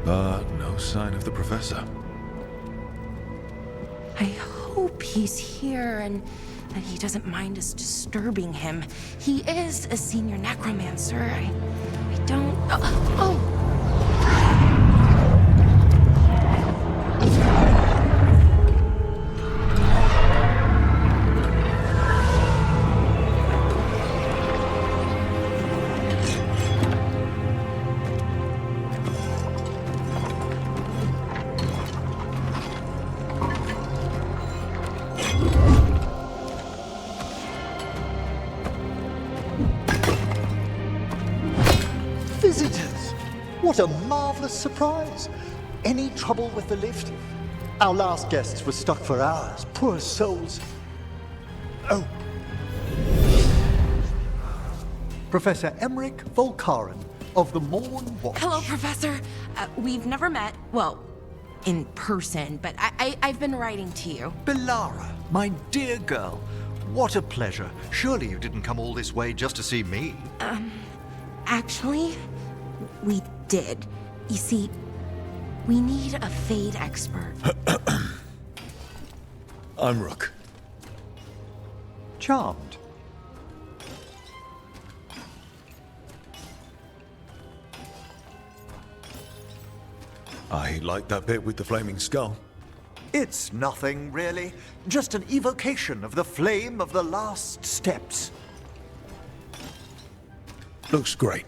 But no sign of the professor. I hope he's here and that he doesn't mind us disturbing him. He is a senior necromancer. I don't... Oh! Visitors! What a marvelous surprise! Any trouble with the lift? Our last guests were stuck for hours. Poor souls. Oh. Professor Emmerich Volkaren of the Morn Watch. Hello, Professor. We've never met, well, in person, but I've been writing to you. Belara, my dear girl, what a pleasure. Surely you didn't come all this way just to see me. Actually, we did. You see, we need a Fade expert. I'm Rook. Charmed. I like that bit with the flaming skull. It's nothing, really. Just an evocation of the flame of the last steps. Looks great.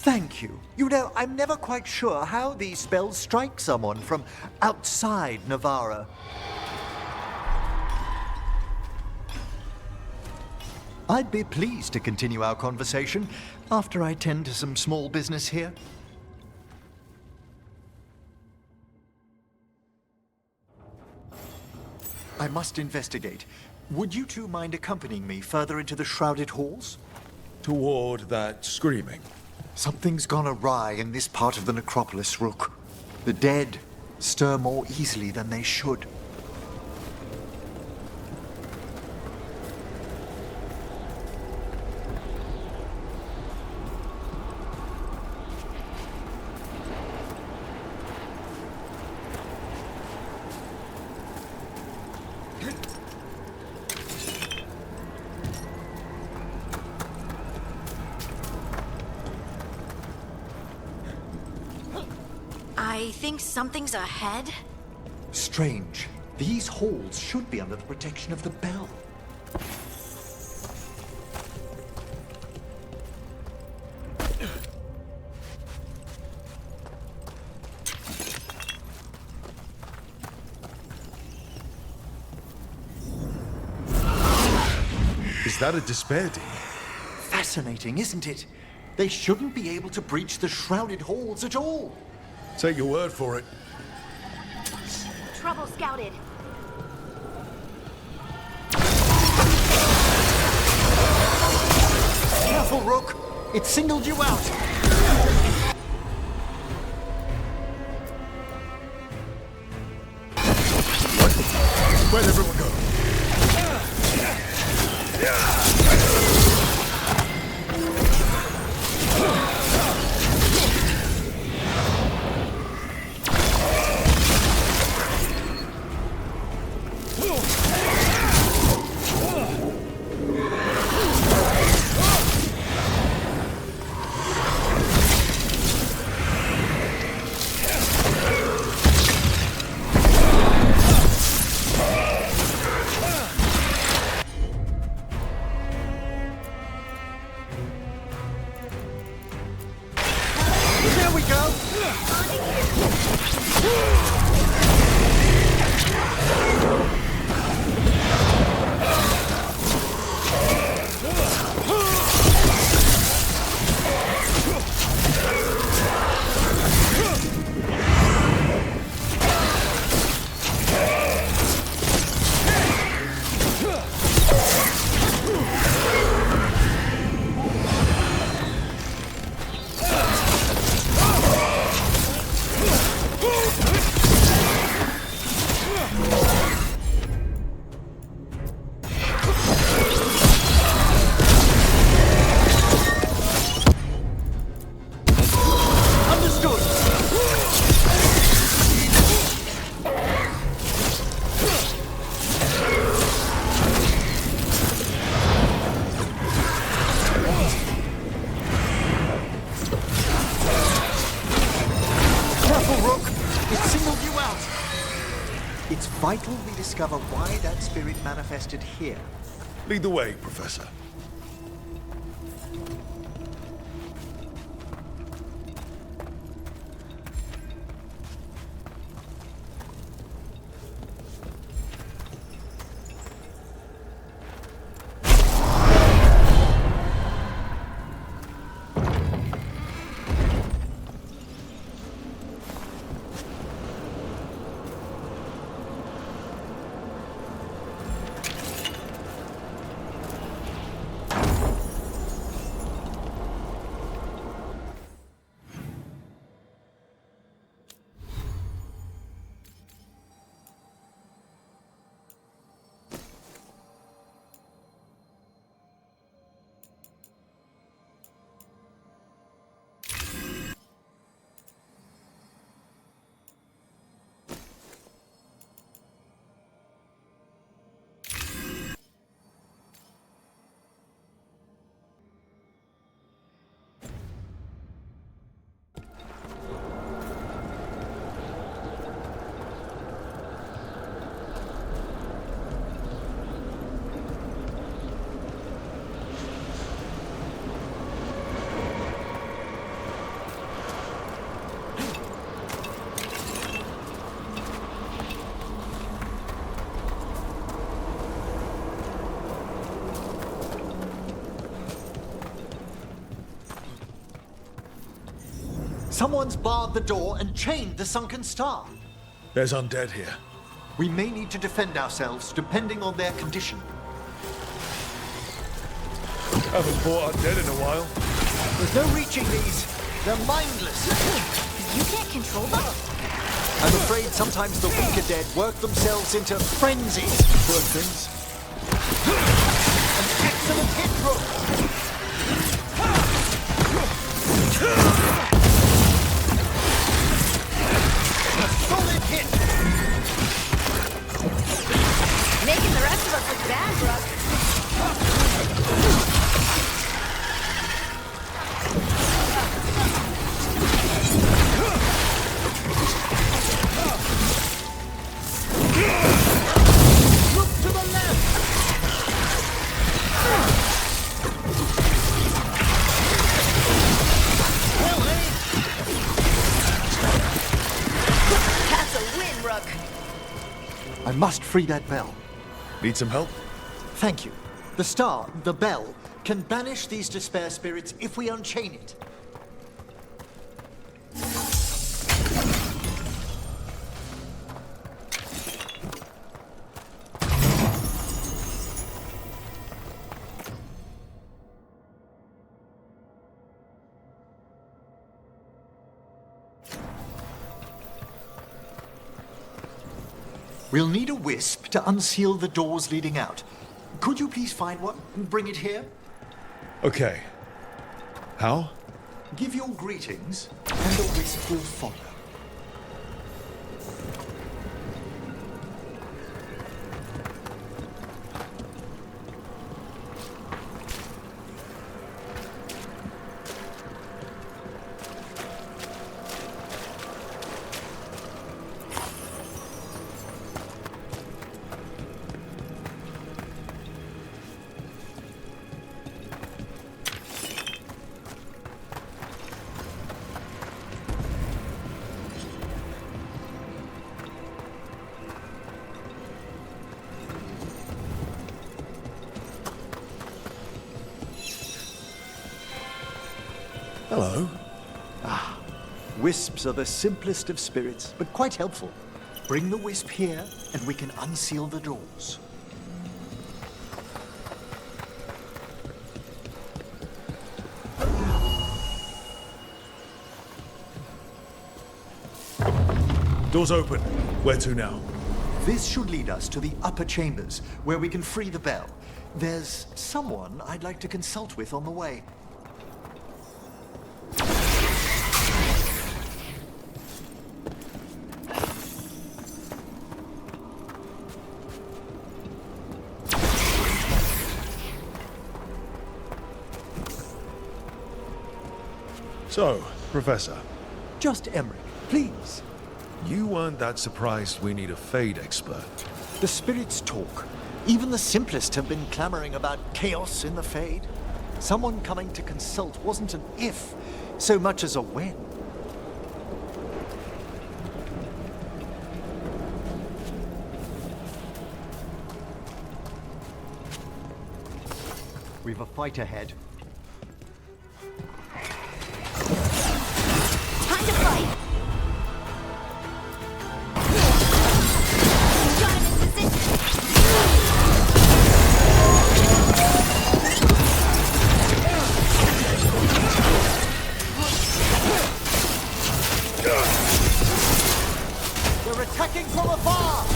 Thank you. You know, I'm never quite sure how these spells strike someone from outside Navarra. I'd be pleased to continue our conversation after I tend to some small business here. I must investigate. Would you two mind accompanying me further into the shrouded halls? Toward that screaming. Something's gone awry in this part of the necropolis, Rook. The dead stir more easily than they should. I think something's ahead. Strange. These halls should be under the protection of the bell. Is that a despair demon? Fascinating, isn't it? They shouldn't be able to breach the shrouded halls at all. Take your word for it. Trouble scouted. Careful, Rook! It singled you out! Where'd everyone go? Rook! It singled you out! It's vital we discover why that spirit manifested here. Lead the way, Professor. Someone's barred the door and chained the sunken star. There's undead here. We may need to defend ourselves depending on their condition. Haven't fought undead in a while. There's no reaching these. They're mindless. You can't control them? I'm afraid sometimes the weaker dead work themselves into frenzies. Poor things. An excellent hit, Rook. A solid hit. Making the rest of us look bad, Brooke. Look to the left. Well, That's a win, Rook. I must free that bell. Need some help? Thank you. The star, the bell, can banish these despair spirits if we unchain it. We'll need a wisp to unseal the doors leading out. Could you please find one and bring it here? Okay. How? Give your greetings, and the wisp will follow. Hello. Wisps are the simplest of spirits, but quite helpful. Bring the wisp here, and we can unseal the doors. Door's open. Where to now? This should lead us to the upper chambers, where we can free the bell. There's someone I'd like to consult with on the way. So, Professor. Just Emmerich, please. You weren't that surprised we need a Fade expert. The spirits talk. Even the simplest have been clamoring about chaos in the Fade. Someone coming to consult wasn't an if, so much as a when. We've a fight ahead. Time to fight! Got him in position! They're attacking from afar!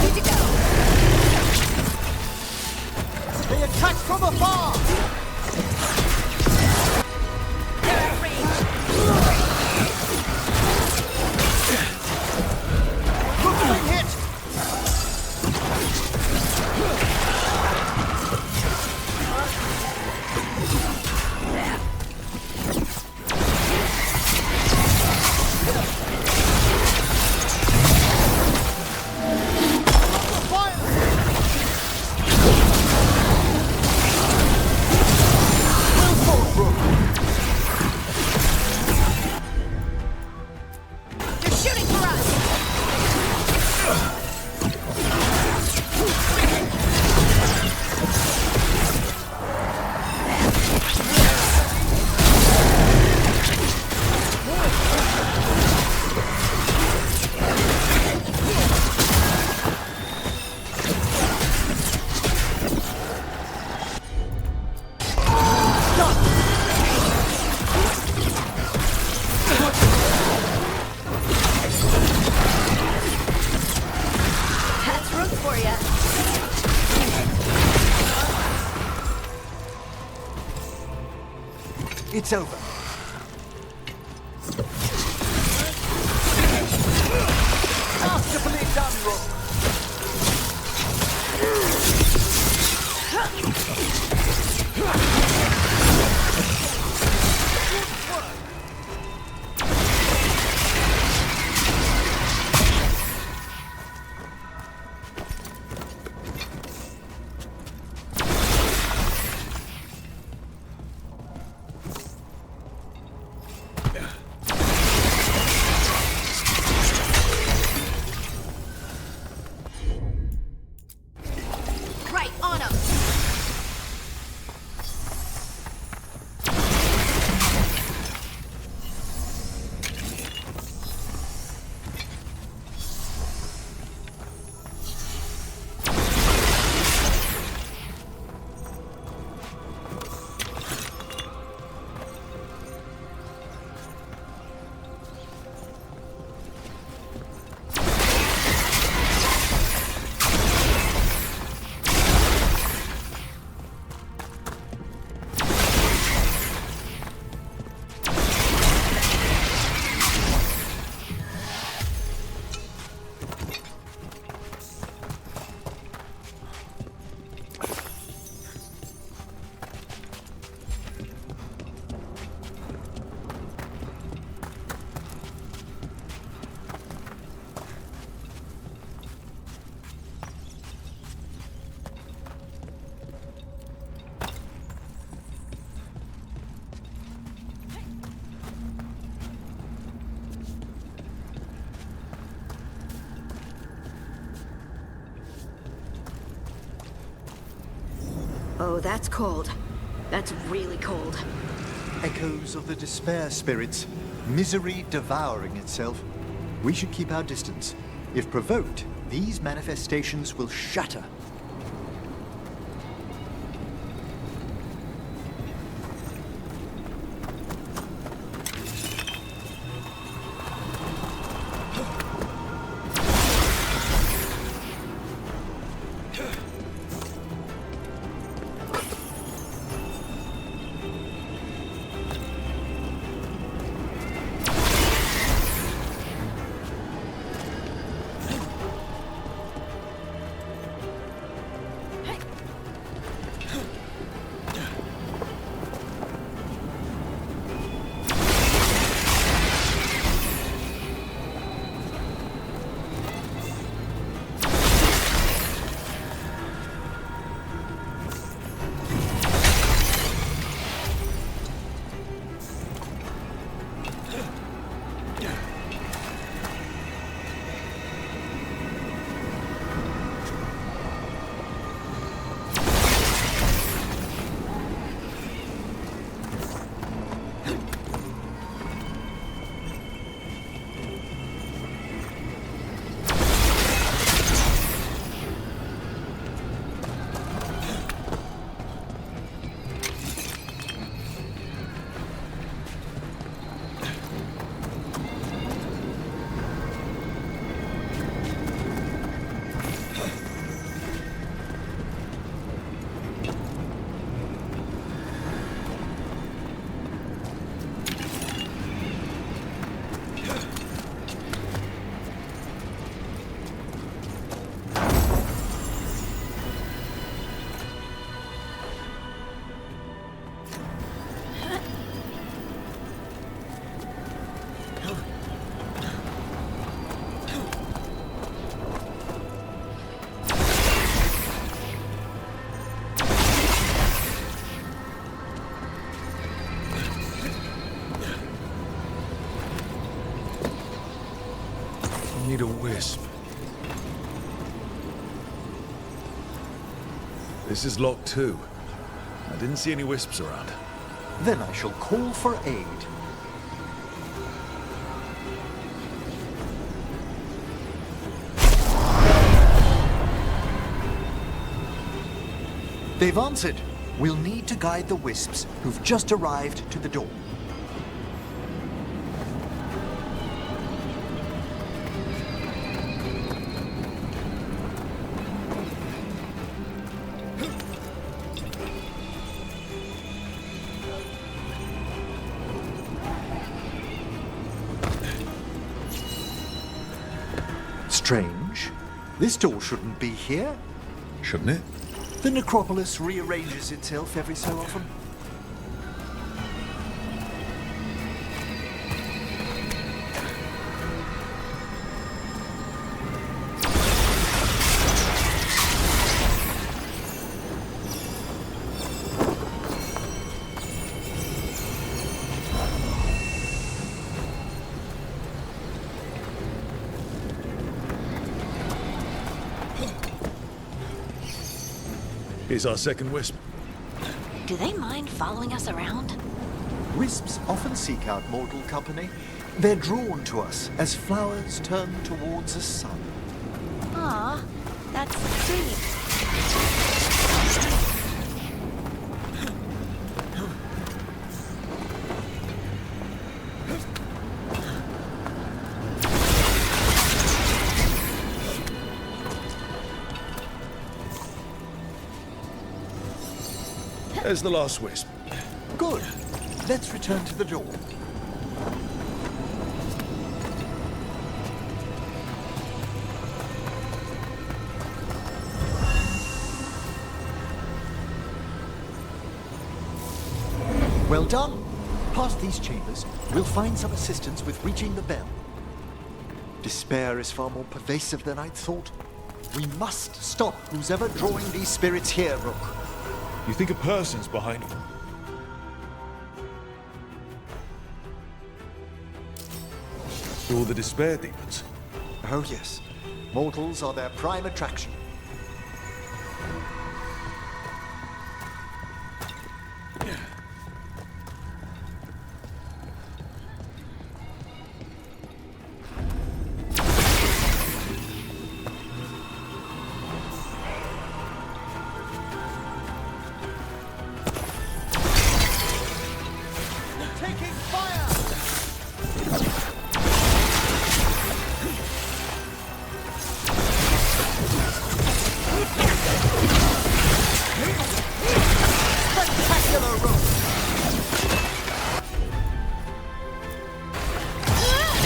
Good to go. They attack from afar! They're at range. Look for hit! They're shooting for us! That's room for ya. It's over. Masterfully done, Rook. Right on him. Oh, that's cold. That's really cold. Echoes of the despair spirits, misery devouring itself. We should keep our distance. If provoked, these manifestations will shatter. need a wisp. This is locked too. I didn't see any wisps around. Then I shall call for aid. They've answered. We'll need to guide the wisps who've just arrived to the door. Strange. This door shouldn't be here. Shouldn't it? The necropolis rearranges itself every so often. Here's our second wisp. Do they mind following us around? Wisps often seek out mortal company. They're drawn to us as flowers turn towards a sun. Aw, that's sweet. There's the last wisp. Good. Let's return to the door. Well done. Past these chambers, we'll find some assistance with reaching the bell. Despair is far more pervasive than I'd thought. We must stop who's ever drawing these spirits here, Rook. You think a person's behind them? All the despair demons. Oh yes, mortals are their prime attraction. Taking fire! Spectacular rope!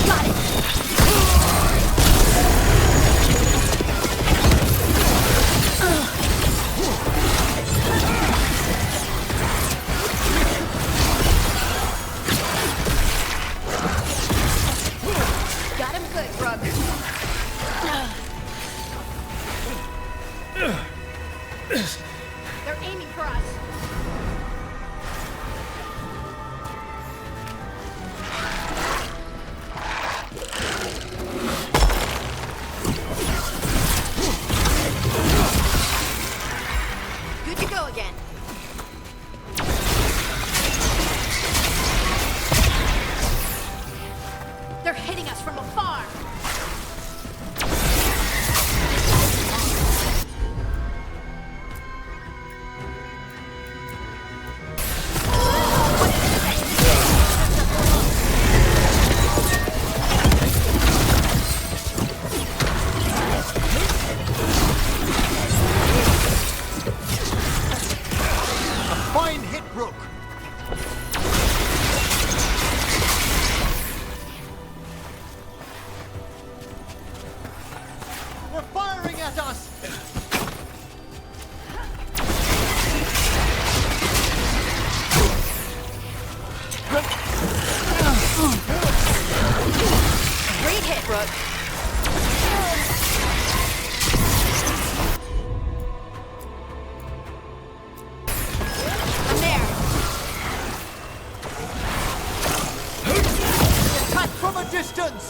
Got it! Got him good, Brooke. They're aiming for us. Good to go again. They're hitting us from afar. Fine hit, Rook! They're firing at us! Great hit, Brooke. I'm there. Attack from a distance!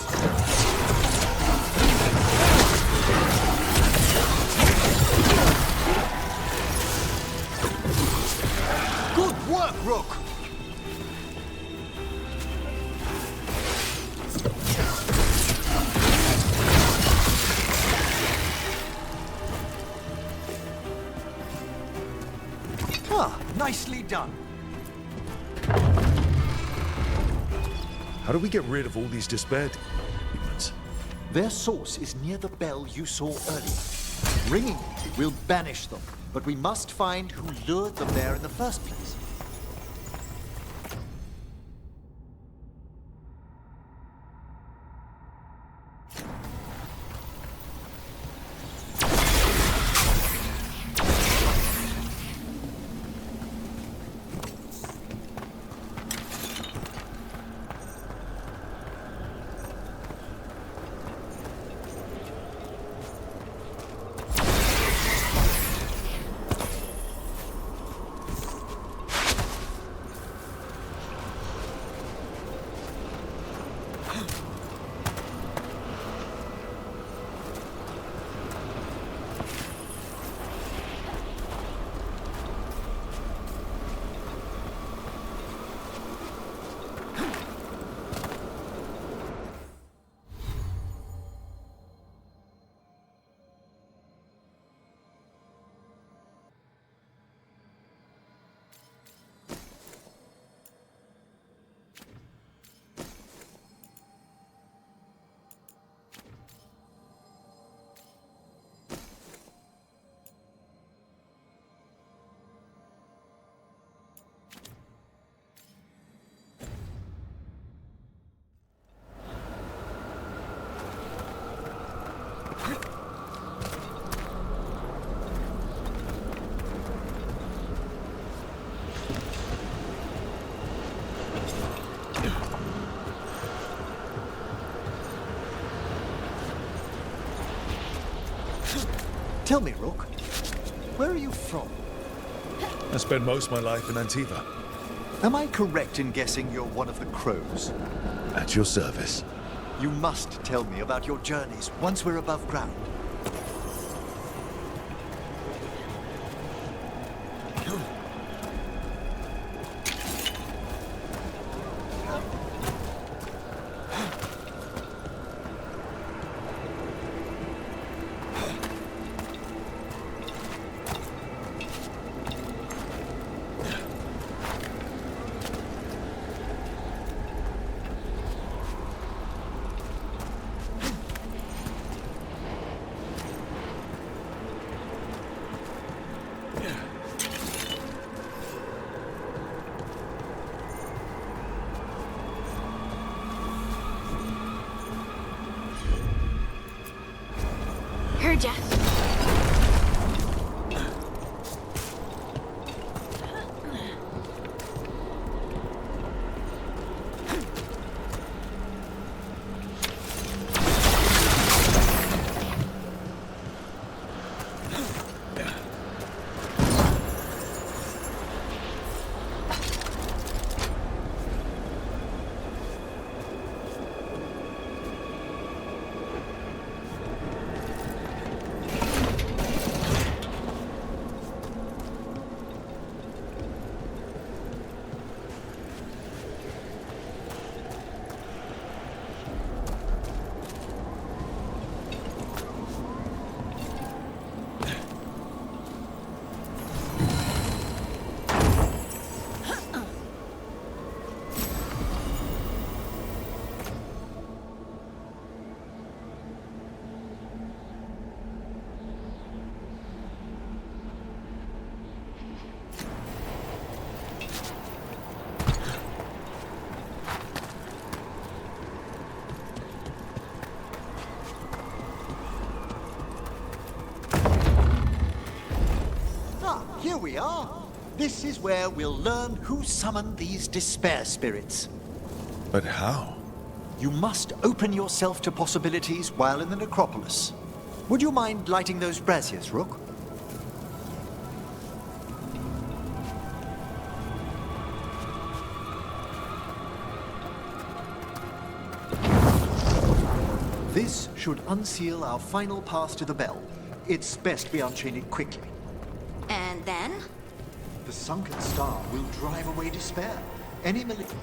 Rook! Ah, nicely done. How do we get rid of all these despair demons? Their source is near the bell you saw earlier. Ringing it will banish them, but we must find who lured them there in the first place. Tell me, Rook, where are you from? I spent most of my life in Antiva. Am I correct in guessing you're one of the crows? At your service. You must tell me about your journeys once we're above ground. Heard ya. Here we are. This is where we'll learn who summoned these despair spirits. But how? You must open yourself to possibilities while in the necropolis. Would you mind lighting those braziers, Rook? This should unseal our final path to the bell. It's best we unchain it quickly. And then? The sunken star will drive away despair. Any malicious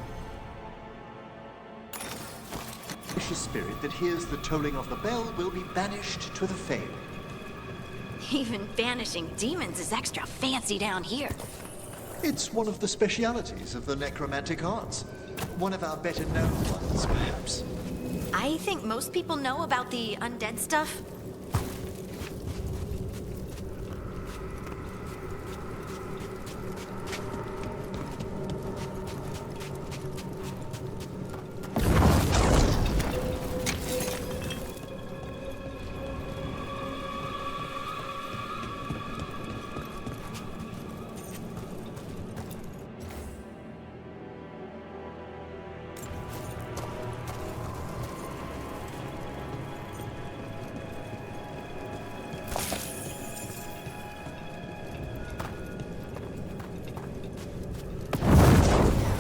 spirit that hears the tolling of the bell will be banished to the Fade. Even banishing demons is extra fancy down here. It's one of the specialities of the necromantic arts. One of our better known ones, perhaps. I think most people know about the undead stuff.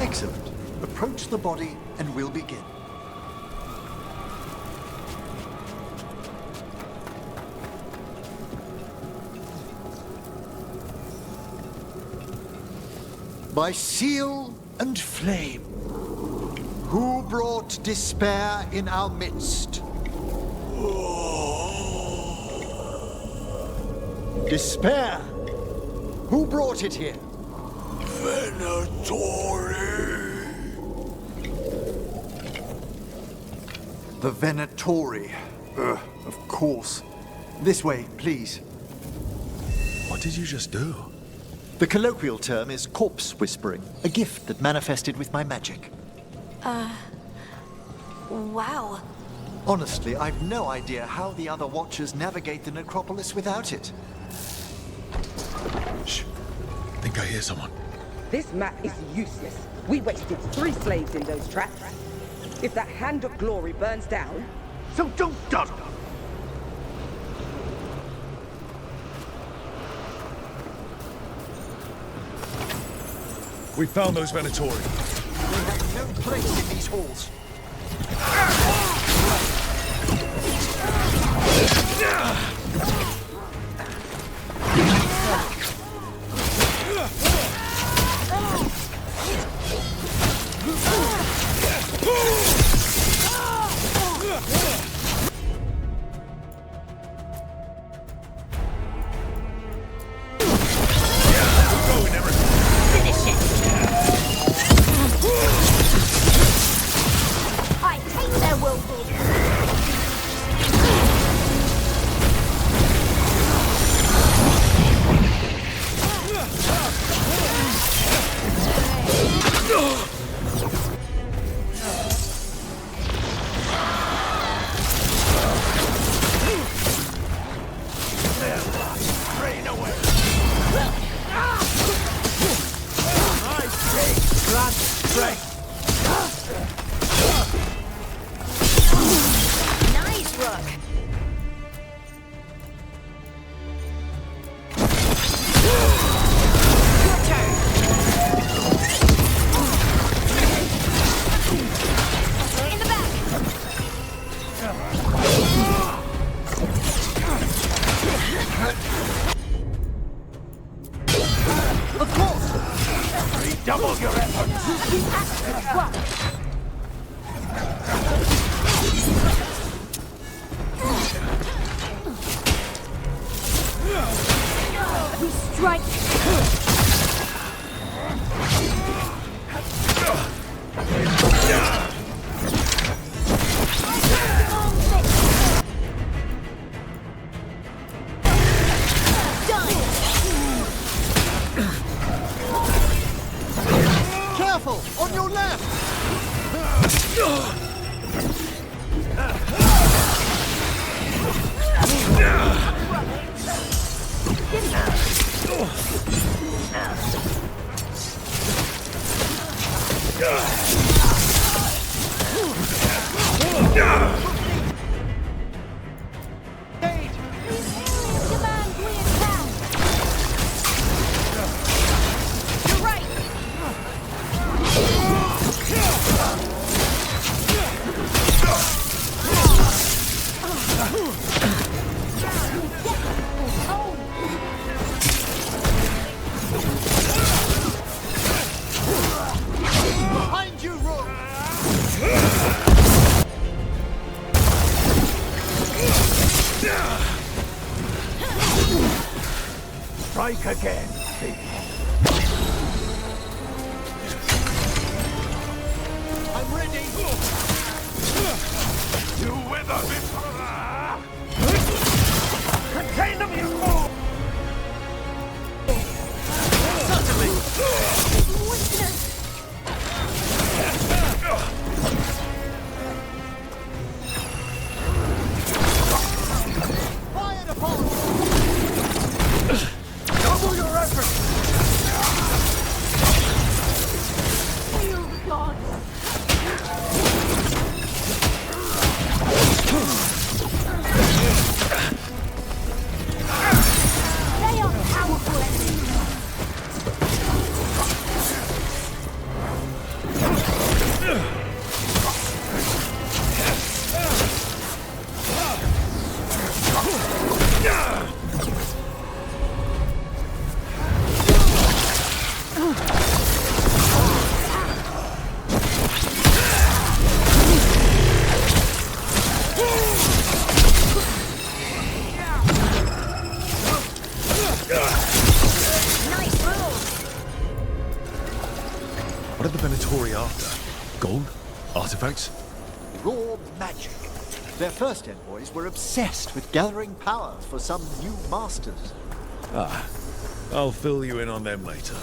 Excellent. Approach the body and we'll begin. By seal and flame, who brought despair in our midst? Despair! Who brought it here? The Venatori. Of course. This way, please. What did you just do? The colloquial term is corpse whispering, a gift that manifested with my magic. Wow. Honestly, I've no idea how the other Watchers navigate the necropolis without it. Shh. Think I hear someone. This map is useless. We wasted 3 slaves in those traps. If that Hand of Glory burns down, So don't dawdle. We found those Venatori. They have no place in these halls. Finish it. I hate their willful. Nice rook. Your turn. In the back. Of course! Redouble your efforts. We strike. Careful! On your left! You're right. Strike again, thief. I'm ready! You wither before! Contain them, you fool! Fire upon! Double your effort! They are powerful enemies. Nice move. What are the Venatori after? Gold? Artifacts? Raw magic. Their first envoys were obsessed with gathering power for some new masters. I'll fill you in on them later.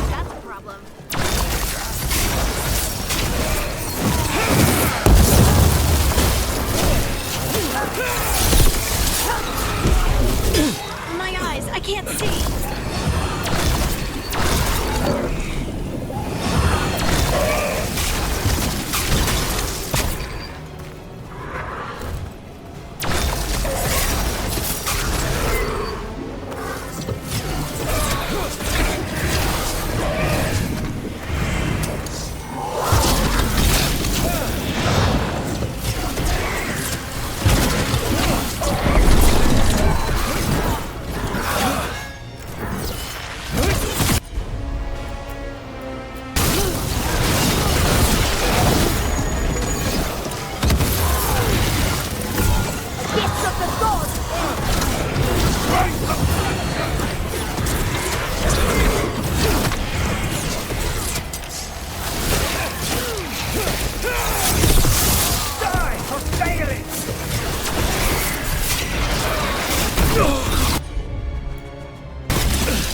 That's a problem. My eyes, I can't see. Gifts of the gods. Die for failing!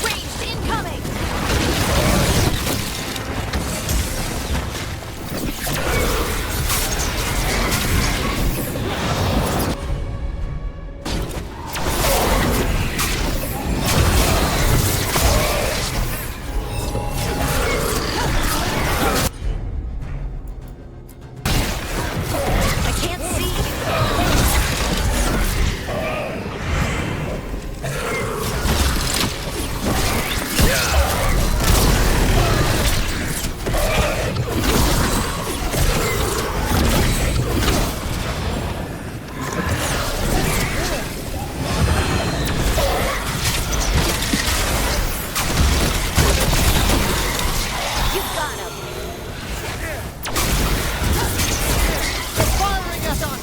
Ranged incoming. I can't see. You got him. They're firing at us!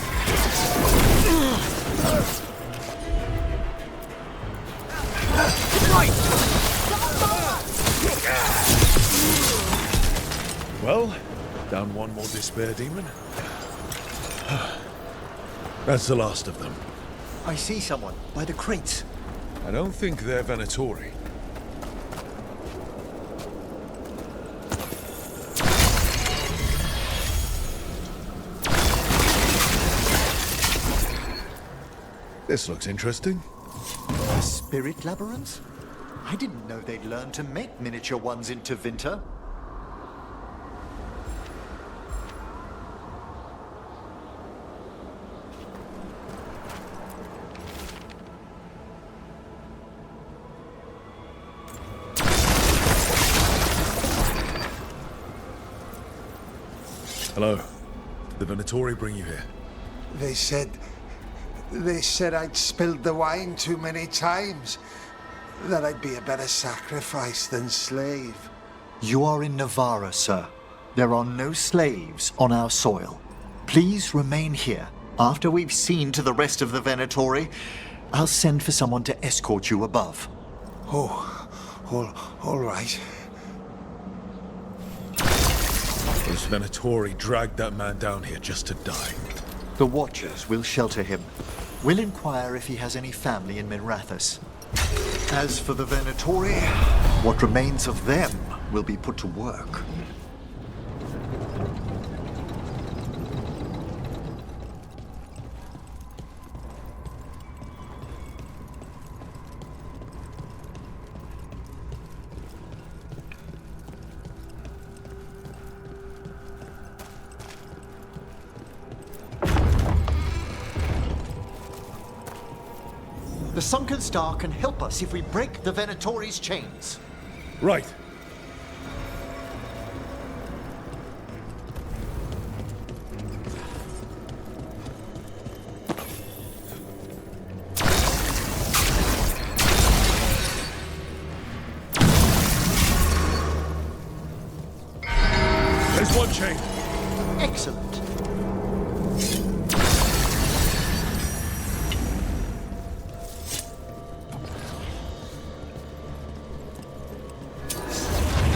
Well, down one more despair demon. That's the last of them. I see someone by the crates. I don't think they're Venatori. This looks interesting. A spirit labyrinth? I didn't know they'd learned to make miniature ones in Tevinter. Hello. Did the Venatori bring you here? They said I'd spilled the wine too many times. That I'd be a better sacrifice than slave. You are in Navarra, sir. There are no slaves on our soil. Please remain here. After we've seen to the rest of the Venatori, I'll send for someone to escort you above. Oh, all right. Those Venatori dragged that man down here just to die. The Watchers will shelter him. We'll inquire if he has any family in Minrathous. As for the Venatori, what remains of them will be put to work. The Sunken Star can help us if we break the Venatori's chains. Right. There's one chain. Excellent.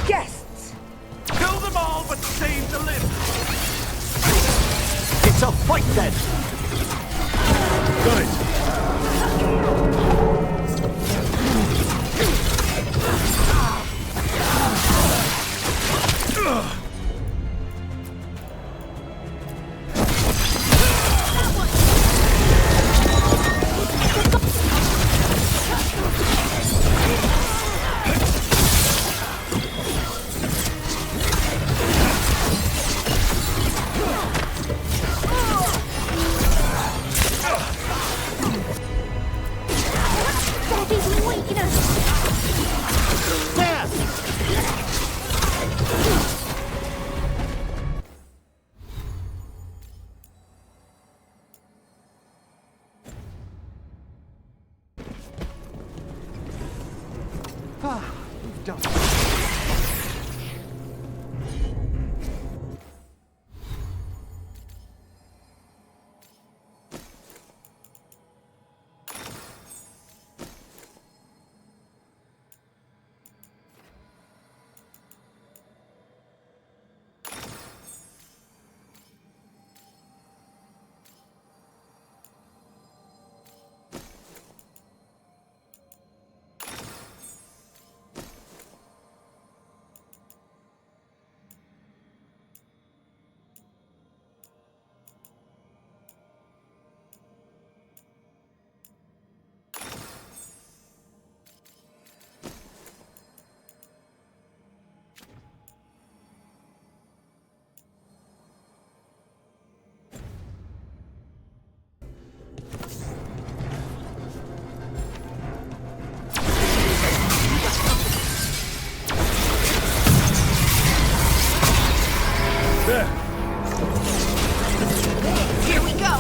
Guests! Kill them all, but save the lift. It's a fight then! Got it. Daddy's waiting us. We've done it. There. Here we go.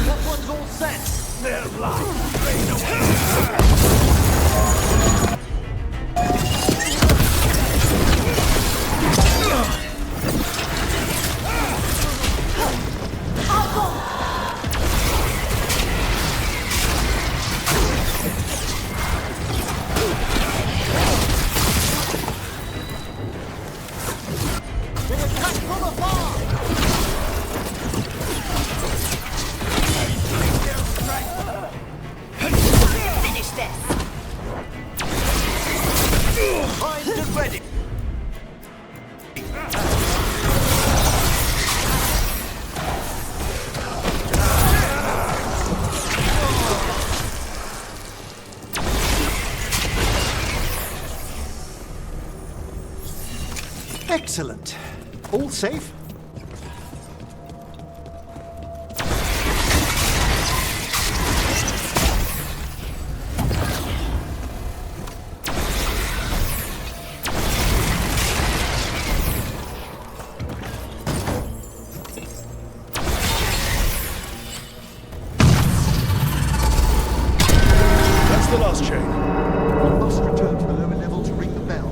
That one's all set! Their lives drained away. They attack from afar! Excellent. All safe? That's the last chain. We must return to the lower level to ring the bell.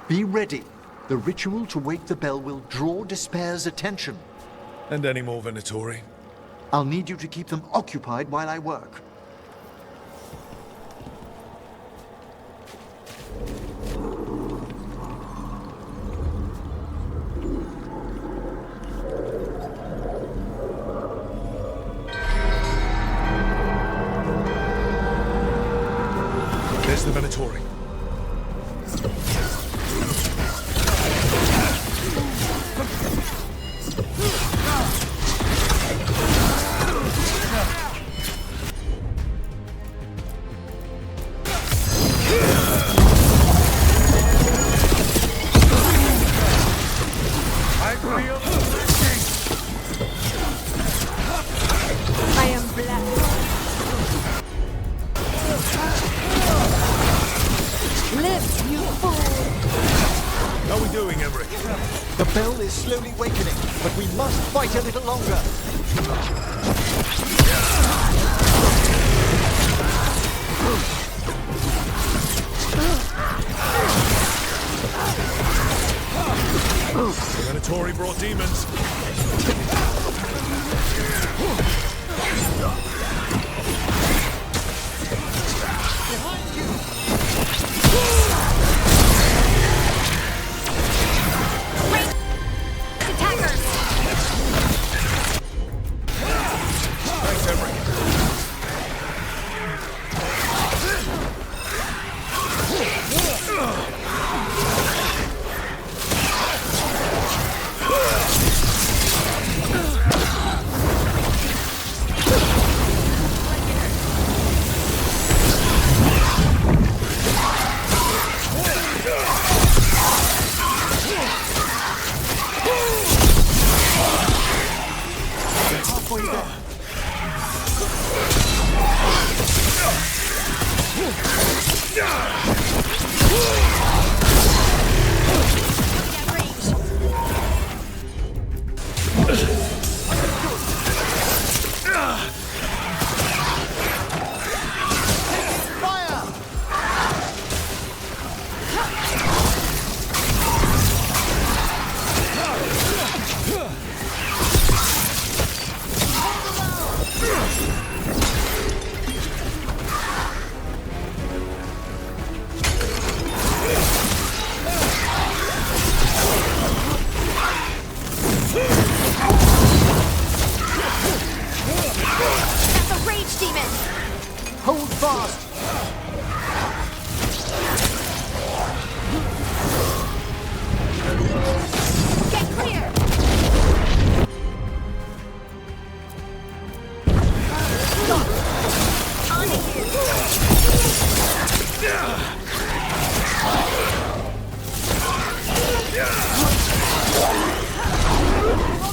Be ready. The ritual to wake the bell will draw Despair's attention. And any more Venatori? I'll need you to keep them occupied while I work. There's the Venatori. I am black. Live, you fool! How are we doing, Emmerich? The bell is slowly wakening, but we must fight a little longer. The Venatori brought demons. Attackers! Thanks, Emmerich. Halfway there. That's a rage demon! Hold fast. Get clear! On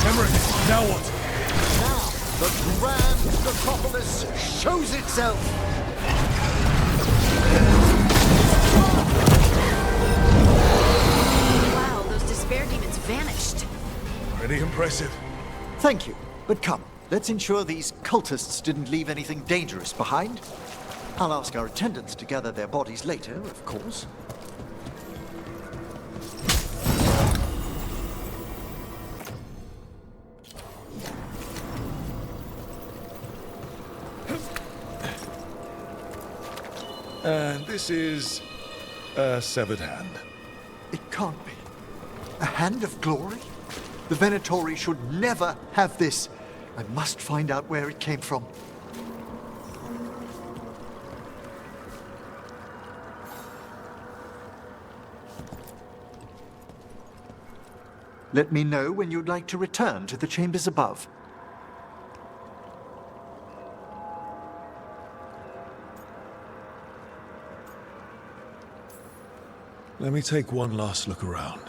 Emmerich, now what? Now, the grand necropolis shows itself. Wow, those despair demons vanished. Pretty impressive. Thank you. But come, let's ensure these cultists didn't leave anything dangerous behind. I'll ask our attendants to gather their bodies later, of course. And this is a severed hand. It can't be. A hand of glory? The Venatori should never have this. I must find out where it came from. Let me know when you'd like to return to the chambers above. Let me take one last look around.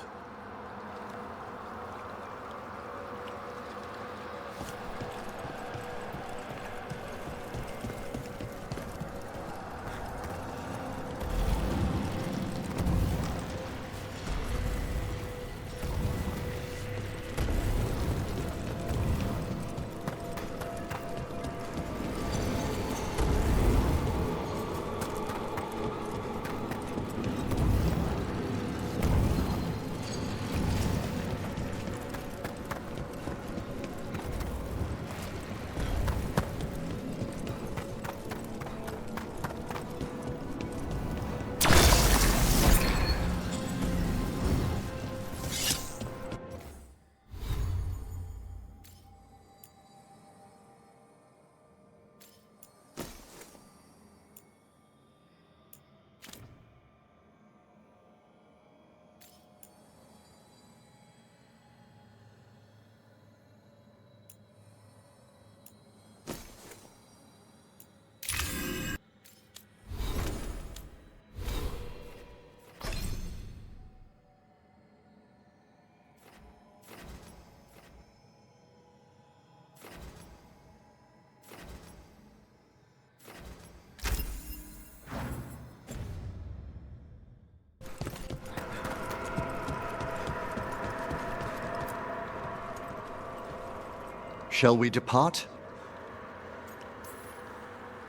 Shall we depart?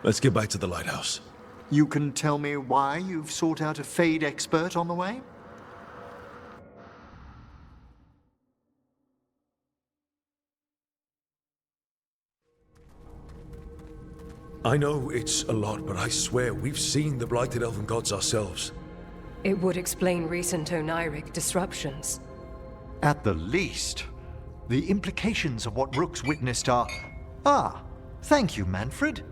Let's get back to the lighthouse. You can tell me why you've sought out a Fade expert on the way? I know it's a lot, but I swear we've seen the blighted elven gods ourselves. It would explain recent Oniric disruptions. At the least, the implications of what Rook's witnessed are... Ah, thank you, Manfred.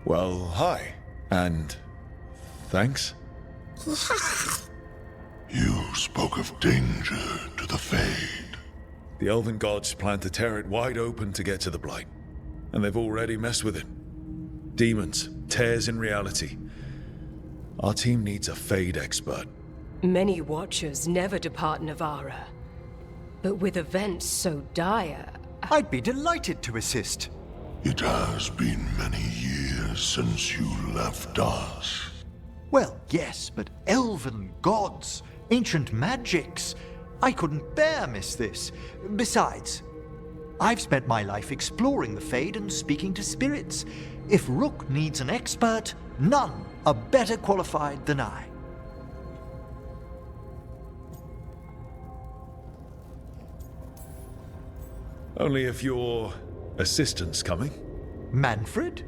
Well, hi. And thanks. You spoke of danger to the Fade. The elven gods plan to tear it wide open to get to the Blight. And they've already messed with it. Demons, tears in reality. Our team needs a Fade expert. Many Watchers never depart Navara. But with events so dire... I'd be delighted to assist. It has been many years since you left us. Well, yes, but elven gods, ancient magics. I couldn't bear miss this. Besides, I've spent my life exploring the Fade and speaking to spirits. If Rook needs an expert, none are better qualified than I. Only if your assistant's coming. Manfred?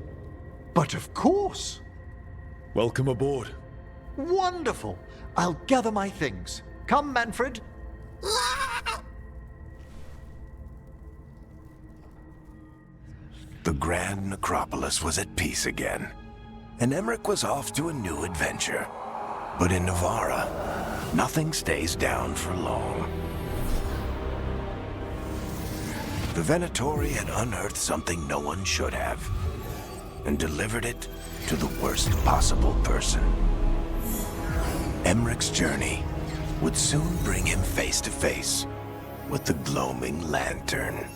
But of course. Welcome aboard. Wonderful. I'll gather my things. Come, Manfred. The Grand Necropolis was at peace again, and Emmerich was off to a new adventure. But in Navara, nothing stays down for long. The Venatori had unearthed something no one should have, and delivered it to the worst possible person. Emmerich's journey would soon bring him face to face with the gloaming lantern.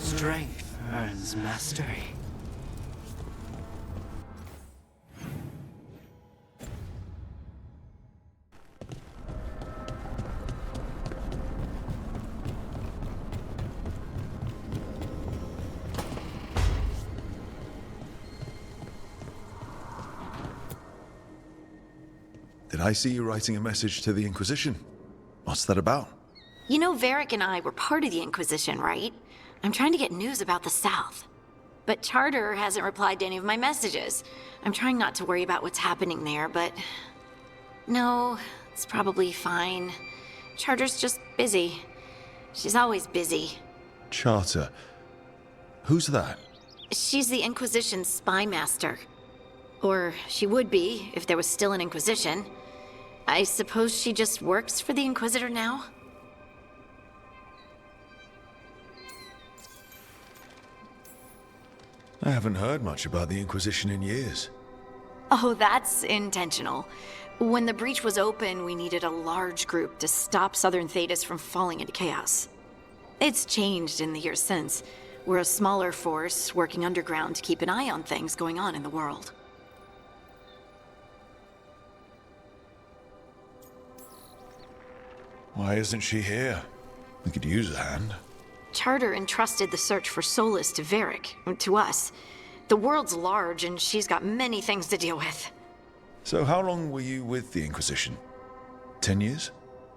Strength earns mastery. Did I see you writing a message to the Inquisition? What's that about? You know Varric and I were part of the Inquisition, right? I'm trying to get news about the South. But Charter hasn't replied to any of my messages. I'm trying not to worry about what's happening there, but... No, it's probably fine. Charter's just busy. She's always busy. Charter. Who's that? She's the Inquisition's spy master. Or she would be, if there was still an Inquisition. I suppose she just works for the Inquisitor now? I haven't heard much about the Inquisition in years. Oh, that's intentional. When the breach was open, we needed a large group to stop Southern Thedas from falling into chaos. It's changed in the years since. We're a smaller force working underground to keep an eye on things going on in the world. Why isn't she here? We could use a hand. Charter entrusted the search for Solus to Varric, to us. The world's large, and she's got many things to deal with. So how long were you with the Inquisition? 10 years?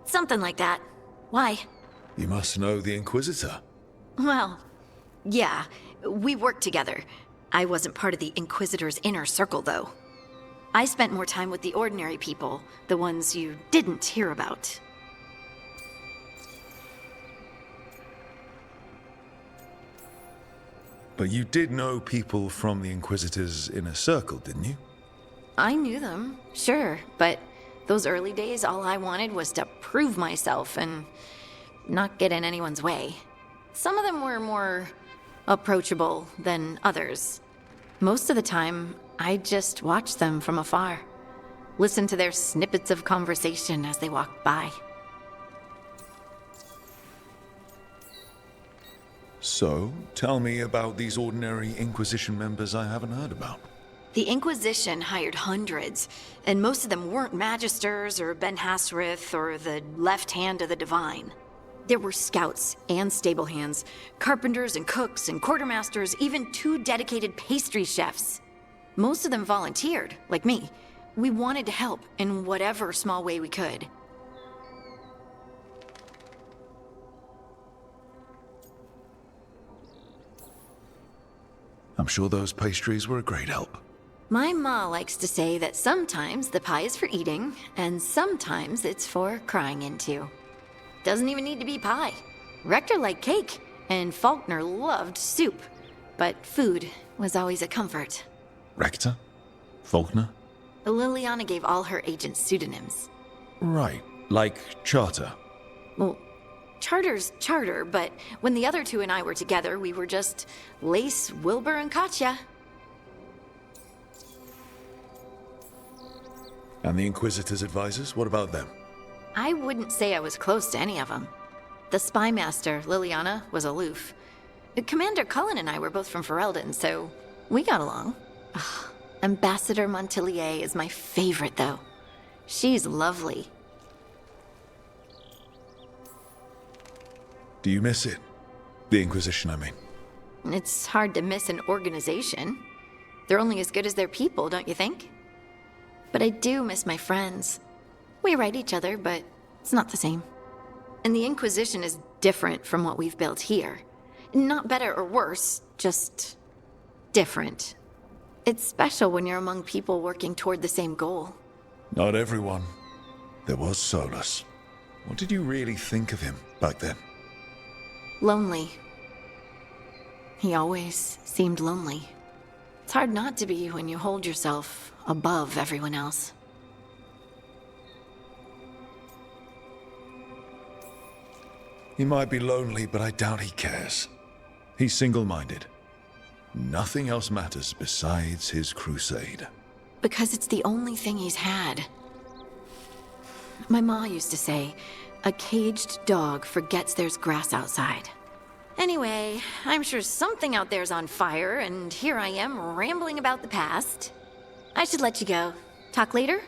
Something like that. Why? You must know the Inquisitor. Well, yeah, we worked together. I wasn't part of the Inquisitor's inner circle, though. I spent more time with the ordinary people, the ones you didn't hear about. But you did know people from the Inquisitor's inner circle, didn't you? I knew them, sure, but those early days, all I wanted was to prove myself and not get in anyone's way. Some of them were more approachable than others. Most of the time, I just watched them from afar, listened to their snippets of conversation as they walked by. So, tell me about these ordinary Inquisition members I haven't heard about. The Inquisition hired hundreds, and most of them weren't Magisters or Ben Hasrith or the left hand of the Divine. There were scouts and stable hands, carpenters and cooks and quartermasters, even 2 dedicated pastry chefs. Most of them volunteered, like me. We wanted to help in whatever small way we could. I'm sure those pastries were a great help. My ma likes to say that sometimes the pie is for eating, and sometimes it's for crying into. Doesn't even need to be pie. Rector liked cake, and Faulkner loved soup. But food was always a comfort. Rector? Faulkner? Liliana gave all her agents pseudonyms. Right, like Charter. Well, Charter's Charter, but when the other 2 and I were together, we were just Lace, Wilbur, and Katya. And the Inquisitor's advisors, what about them? I wouldn't say I was close to any of them. The spy master, Liliana, was aloof. Commander Cullen and I were both from Ferelden, so we got along. Ugh, Ambassador Montilier is my favorite, though. She's lovely. Do you miss it? The Inquisition, I mean. It's hard to miss an organization. They're only as good as their people, don't you think? But I do miss my friends. We write each other, but it's not the same. And the Inquisition is different from what we've built here. Not better or worse, just different. It's special when you're among people working toward the same goal. Not everyone. There was Solus. What did you really think of him back then? Lonely. He always seemed lonely. It's hard not to be when you hold yourself above everyone else. He might be lonely, but I doubt he cares. He's single-minded. Nothing else matters besides his crusade. Because it's the only thing he's had. My ma used to say, a caged dog forgets there's grass outside. Anyway, I'm sure something out there's on fire, and here I am rambling about the past. I should let you go. Talk later?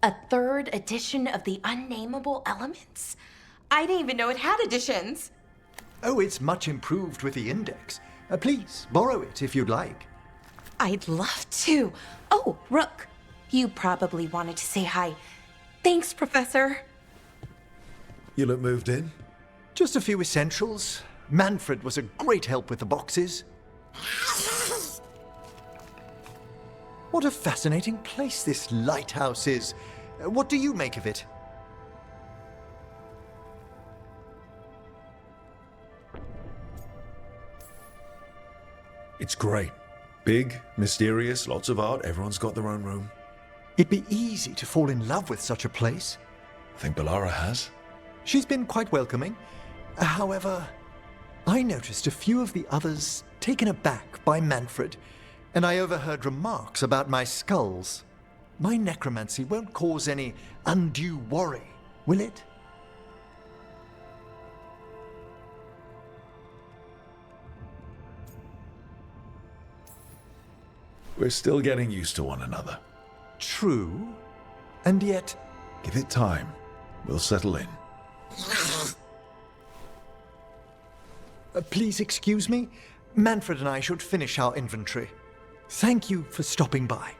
A third edition of the Unnameable Elements? I didn't even know it had editions. Oh, it's much improved with the index. Please, borrow it if you'd like. I'd love to. Oh, Rook, you probably wanted to say hi. Thanks, Professor. You look moved in? Just a few essentials. Manfred was a great help with the boxes. What a fascinating place this lighthouse is. What do you make of it? It's great. Big, mysterious, lots of art, everyone's got their own room. It'd be easy to fall in love with such a place. I think Bellara has. She's been quite welcoming. However, I noticed a few of the others taken aback by Manfred, and I overheard remarks about my skulls. My necromancy won't cause any undue worry, will it? We're still getting used to one another. True, and yet... Give it time. We'll settle in. Please excuse me. Manfred and I should finish our inventory. Thank you for stopping by.